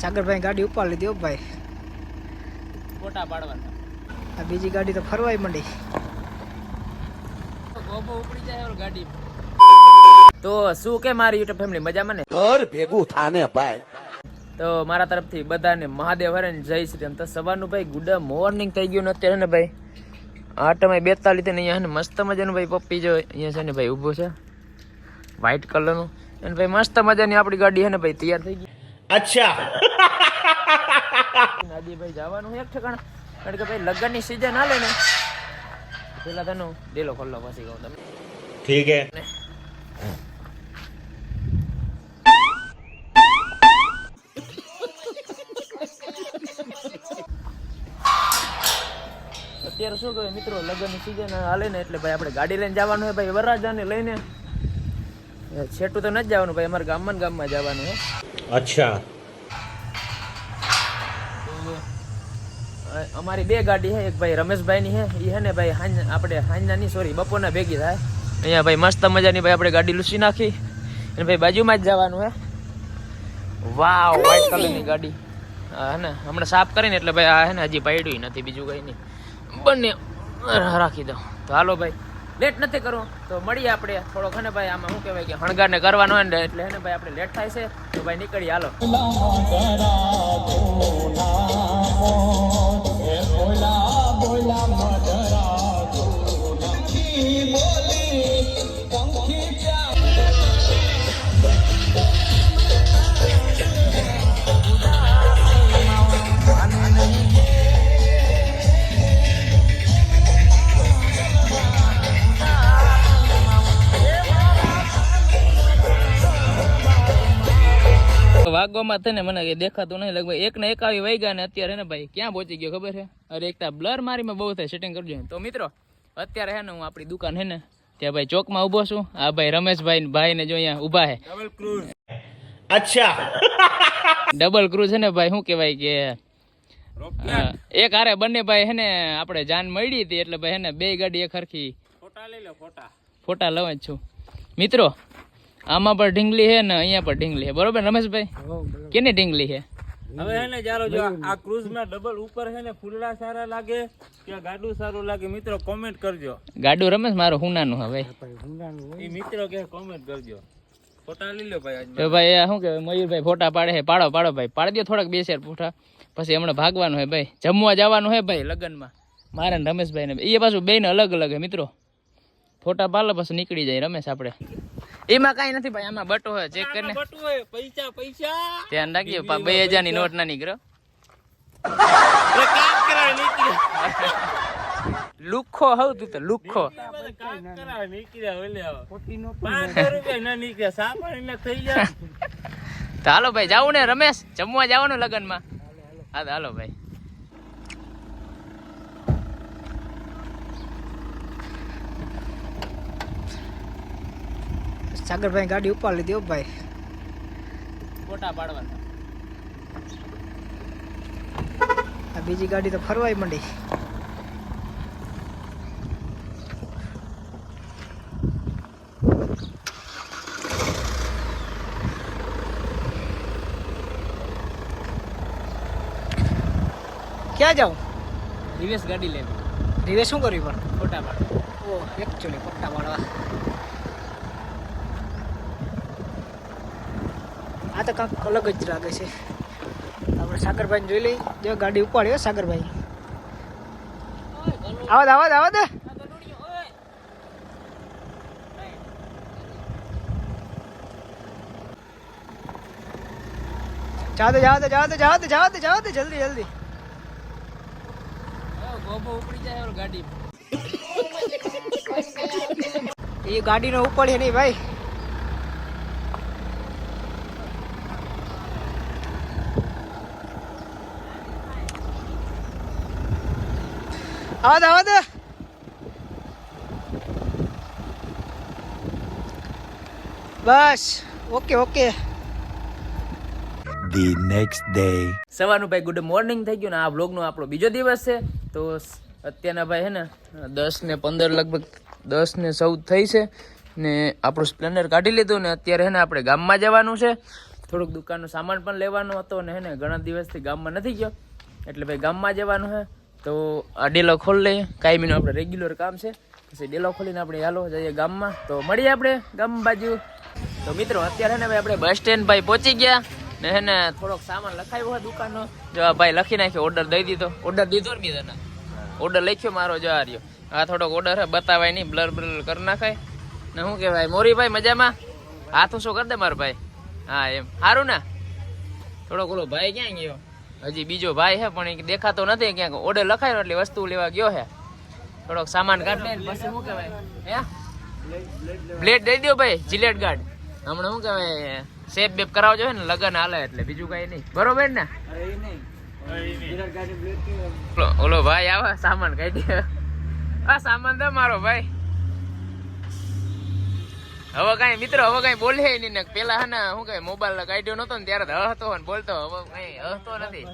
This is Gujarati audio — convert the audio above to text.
સાગરભાઈ ગાડી ઉપાડ લીધી ભાઈ, ફોટા પાડવાના. આ બીજી ગાડી તો ફરવાય માંડી. ગોબો ઉપડી જાય ગાડી. તો શું કે મારી યુટ્યુબ ફેમિલી મજામાં ને? ઘર ભેગું થાને ભાઈ. તો મારા તરફથી બધાને મહાદેવ હરે જય શ્રી રામ. તો સવારનું ભાઈ ગુડ મોર્નિંગ થઈ ગયું ને અત્યારે ને ભાઈ 8:42 ને અહીંયા મસ્ત મજાનું ભાઈ પપ્પી જો અહીંયા છે ને ભાઈ ઊભો છે વ્હાઈટ કલરનું, અને ભાઈ મસ્ત મજાની આપણી ગાડી છે ને ભાઈ તૈયાર થઈ ગઈ. અચ્છા નાદી ભાઈ જવાનું એક ઠેકાણ, કારણ કે ભાઈ લગ્નની સીઝન હાલે ને પેલા તને ડેલો ખોલ્લો પછી કહું તમે. ઠીક હે. અત્યારે શું કહે મિત્રો, લગ્નની સીઝન હાલે ને એટલે ભાઈ આપણે ગાડી લઈને જવાનું હોય ભાઈ, વરરાજાને લઈને છેટું તો નથી જવાનું ભાઈ, અમારે ગામમાં જવાનું હે. અચ્છા. અમારી બે ગાડી છે, એક ભાઈ રમેશભાઈ ની છે, એ હે ને ભાઈ આપણે હાંજના ની સોરી બપોરના ભેગી થાય. અહીંયા ભાઈ મસ્ત મજાની ભાઈ આપણે ગાડી લૂસી નાખી અને ભાઈ બાજુમાં જ જવાનું હે. વાવ, વ્હાઈટ કલરની ગાડી હે ને હમણાં સાફ કરીને એટલે ભાઈ આ હે ને હજી પાડ્યું નથી, બીજું કઈ નહીં, બંને રાખી દો. તો હાલો ભાઈ લેટ નથી કરવું, તો મળીએ આપણે થોડોક હે ને ભાઈ આમાં શું કહેવાય કે હણગારને કરવાનો હોય ને એટલે હે ને ભાઈ આપણે લેટ થાય છે, તો ભાઈ નીકળીએ હાલો. વાગવામાં થઈને મને દેખાતું નહીં, લગભગ 1:51 વાગ્યા ને અત્યારે ને ભાઈ ક્યાં પહોંચી ગયો ખબર છે? અરે એકતા બ્લર મારીમાં બહુ થાય, સેટિંગ કરજો. તો મિત્રો અત્યારે હે ને હું આપણી દુકાન હે ને ત્યાં ભાઈ ચોકમાં ઊભો છું. આ ભાઈ રમેશભાઈ ભાઈ ને જો અહીંયા ઊભા હે. Double cruise. અચ્છા. ડબલ ક્રૂઝ છે ને ભાઈ, શું કહેવાય કે એક હારે બંને ભાઈ હે ને આપણે જાન મળી હતી એટલે ભાઈ હે ને બે ગાડી એક હરખી ફોટા લઈ લો. ફોટા લઉં જ છું મિત્રો. આમાં પણ ઢીંગલી છે ને અહીંયા પણ ઢીંગલી છે, બરોબર રમેશભાઈ? કેની ઢીંગલી છે? હવે હે ને ચાલો જો આ ક્રૂઝ માં ડબલ ઉપર છે ને ફૂલડા સારા લાગે કે ગાડું સારું લાગે મિત્રો કોમેન્ટ કરજો. ગાડું રમેશ મારું હુનાનું હવે એ મિત્રો કે કોમેન્ટ કરજો. ફોટા લઈ લો ભાઈ. તો ભાઈ શું કહેવાય મયુરભાઈ ફોટા પાડે છે, પાડો ભાઈ, પાડી દો થોડાક 2 શેર ફોટા, પછી હમણાં ભાગવાનું હોય ભાઈ, જમવા જવાનું હોય ભાઈ લગ્નમાં મારે ને રમેશભાઈ ને. એ પાછું બે ને અલગ અલગ હે મિત્રો. ફોટા પાડો પછી નીકળી જાય રમેશ આપણે. એમાં કઈ નથી ભાઈ, આમાં બટો હોય, ચેક કરીને પૈસા ધ્યાન રાખજો. 2000 ની નોટ ના નીકળો. લુખો હવ તું તો લુખો. તો હાલો ભાઈ જાવું ને રમેશ, જમવા જવાનું લગ્નમાં. હા તો હાલો ભાઈ. સાગરભાઈ ગાડી ઉપાડ લીધી ભાઈ, ફોટા પાડવાના. આ બીજી ગાડી તો ફરવાય માંડી. ક્યાં જાઉં? રિવેશ ગાડી લેવી. રિવેશ શું કરવી પણ? ફોટા પાડવા. ઓ એકચ્યુઅલી ફોટા પાડવા. આ તો કાંક અલગ જ લાગે છે. આપણે સાગરભાઈને જોઈ લઈ, જો ગાડી ઉપાડ્યો સાગરભાઈ. આવા દે. જાવ દે જલ્દી. ગોબો ઉપડી જાય ગાડી. એ ગાડીનો ઉપાડે નહીં ભાઈ. આવા દે. બસ okay okay. The next day. સવારનું ભાઈ ગુડ મોર્નિંગ થઈ ગયું ને આ વ્લોગનો આપણો બીજો દિવસ છે. તો અત્યારના ભાઈ હે ને 10:15 લગભગ 10:14 થઈ છે ને આપણું સ્પ્લેન્ડર કાઢી લીધું ને અત્યારે હે ને આપણે ગામમાં જવાનું છે. થોડુંક દુકાનનો સામાન પણ લેવાનો હતો ને હે ને ઘણા દિવસથી ગામમાં નથી ગયો એટલે ભાઈ ગામમાં જવાનું છે. તો આ ડેલો ખોલી લઈએ, કાયમીનું આપણે રેગ્યુલર કામ છે. પછી ડેલો ખોલીને આપણે હાલો જઈએ ગામમાં. તો મળીએ આપણે ગામ બાજુ. તો મિત્રો અત્યારે હે ને ભાઈ આપણે બસ સ્ટેન્ડ ભાઈ પહોંચી ગયા ને હે ને થોડોક સામાન લખાવ્યો હોય દુકાનનો. જો આ ભાઈ લખી નાખ્યો, ઓર્ડર દઈ દીધો. ઓર્ડર દીધો ને બીજાના ઓર્ડર લખ્યો મારો જો આ રહ્યો. આ થોડોક ઓર્ડર હે બતાવાય નહીં, બ્લર બ્લર કરી નાખાય ને. શું કહેવાય મોરીભાઈ મજામાં? હાથ શું કરી દે મારો ભાઈ. હા એમ સારું ને. થોડોક ઓલો ભાઈ ક્યાં ગયો? હજી બીજો ભાઈ હે પણ એ દેખાતો નથી. ક્યાંક ઓર્ડર લખાયો એટલે વસ્તુ લેવા ગયો હે. થોડોક સામાન કાઢ લે પછી શું કહેવાય હે બ્લેડ દઈ દો ભાઈ, જીલેટ ગાર્ડ. હમણાં શું કહેવાય શેપ બેપ કરાવજો ને લગન હાલે એટલે બીજું કઈ નહીં. બરોબર ને? ઓલો ભાઈ આવે સામાન કાઢી દે. આ સામાન દે મારો ભાઈ. હવે કઈ મિત્રો હવે કઈ બોલે નહીં ને. પેલા હે ને શું કઈ મોબાઈલ કાઢ્યો નતો ને ત્યારે હતો ને બોલતો. હવે કઈ હસતો નથી.